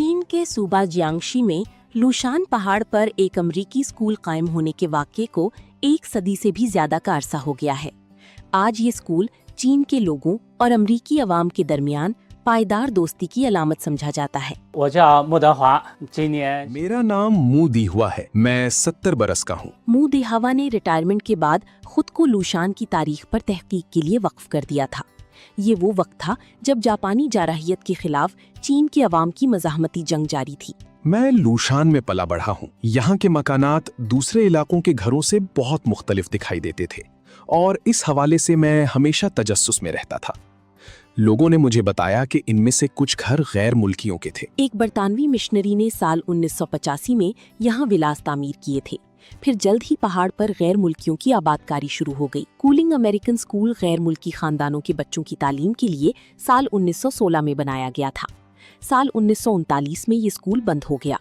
चीन के सूबा जियांगशी में लूशान पहाड़ पर एक अमरीकी स्कूल कायम होने के वाक़ये को एक सदी से भी ज्यादा का अरसा हो गया है। आज ये स्कूल चीन के लोगों और अमरीकी अवाम के दरमियान पायदार दोस्ती की अलामत समझा जाता है। मेरा नाम मू दीहुआ है। मैं 70 बरस का हूँ। मू दीहुआ ने रिटायरमेंट के बाद खुद को लूशान की तारीख पर तहकीक के लिए वक्फ कर दिया था। ये वो वक्त था जब जापानी जारहियत के खिलाफ चीन के अवाम की मज़ाहमती जंग जारी थी। मैं लूशान में पला बढ़ा हूँ। यहाँ के मकानात दूसरे इलाकों के घरों से बहुत मुख्तलिफ दिखाई देते थे और इस हवाले से मैं हमेशा तजस्सुस में रहता था। लोगों ने मुझे बताया कि इनमें से कुछ घर गैर मुल्कियों के थे। एक बरतानवी मिशनरी ने साल 1985 में यहाँ विलास तामीर किए थे। फिर जल्द ही पहाड़ पर गैर मुल्कियों की आबादकारी शुरू हो गई। कूलिंग अमेरिकन स्कूल गैर मुल्की खानदानों के बच्चों की तालीम के लिए साल 1916 में बनाया गया था। साल 1939 में ये स्कूल बंद हो गया।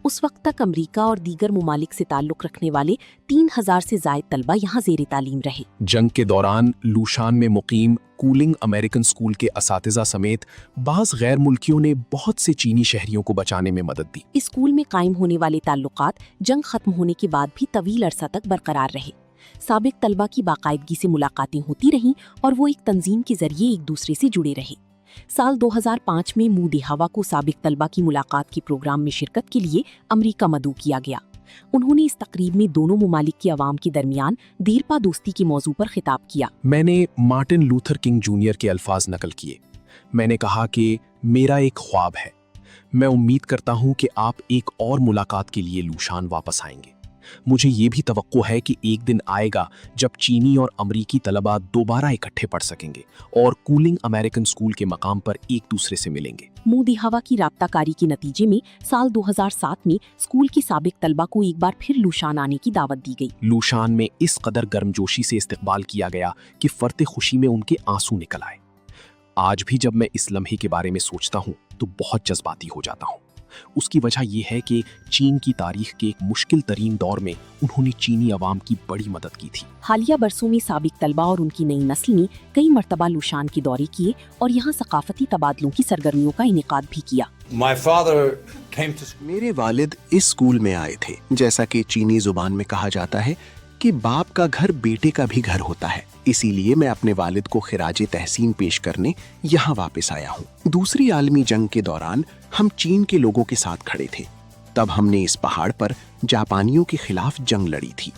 उस वक्त तक अमेरिका और दीगर मुमालिक से ताल्लुक रखने वाले 3000 से ज़ायद तलबा यहाँ ज़ेरे तालीम रहे। जंग के दौरान लूशान में मुकीम कूलिंग अमेरिकन स्कूल के असातिज़ा समेत बाज़ गैर मुल्कियों ने बहुत से चीनी शहरियों को बचाने में मदद दी। इस स्कूल में कायम होने वाले ताल्लुकात जंग खत्म होने के बाद भी तवील अरसा तक बरकरार रहे। साबिक तलबा की बाकायदगी से मुलाकातें होती रहीं और वो एक तंजीम के जरिए एक दूसरे से जुड़े रहे। साल 2005 में मू दीहुआ को साबिक तलबा की मुलाकात के प्रोग्राम में शिरकत के लिए अमरीका मदऊ किया गया। उन्होंने इस तकरीब में दोनों मुमालिक के अवाम के दरमियान देरपा दोस्ती के मौजू पर खिताब किया। मैंने मार्टिन लूथर किंग जूनियर के अल्फाज नकल किए। मैंने कहा कि मेरा एक ख्वाब है। मैं उम्मीद करता हूं कि आप एक और मुलाकात के लिए लूशान वापस आएंगे। मुझे ये भी तवक्को है कि एक दिन आएगा जब चीनी और अमरीकी तलबा दोबारा इकट्ठे पढ़ सकेंगे और कूलिंग अमेरिकन स्कूल के मकाम पर एक दूसरे से मिलेंगे। मू दीहुआ की राब्ताकारी के नतीजे में साल 2007 में स्कूल की साबिक तलबा को एक बार फिर लूशान आने की दावत दी गई। लूशान में इस कदर गर्मजोशी से इस्तकबाल किया गया कि फरते खुशी में उनके आंसू निकल आए। आज भी जब मैं इस लम्हे के बारे में सोचता हूँ तो बहुत जज्बाती हो जाता हूँ। उसकी वजह यह है कि चीन की तारीख के एक मुश्किल तरीन दौर में उन्होंने चीनी अवाम की बड़ी मदद की थी। हालिया बरसों में साबिक तलबा और उनकी नई नस्ल ने कई मरतबा लूशान के दौरे किए और यहाँ सकाफती तबादलों की सरगर्मियों का इनेकाद भी किया। मेरे वालिद इस स्कूल में आए थे। जैसा कि चीनी जुबान में कहा जाता है कि बाप का घर बेटे का भी घर होता है, इसीलिए मैं अपने वालिद को खिराजे तहसीन पेश करने यहाँ वापस आया हूँ। दूसरी आलमी जंग के दौरान हम चीन के लोगों के साथ खड़े थे। तब हमने इस पहाड़ पर जापानियों के खिलाफ जंग लड़ी थी।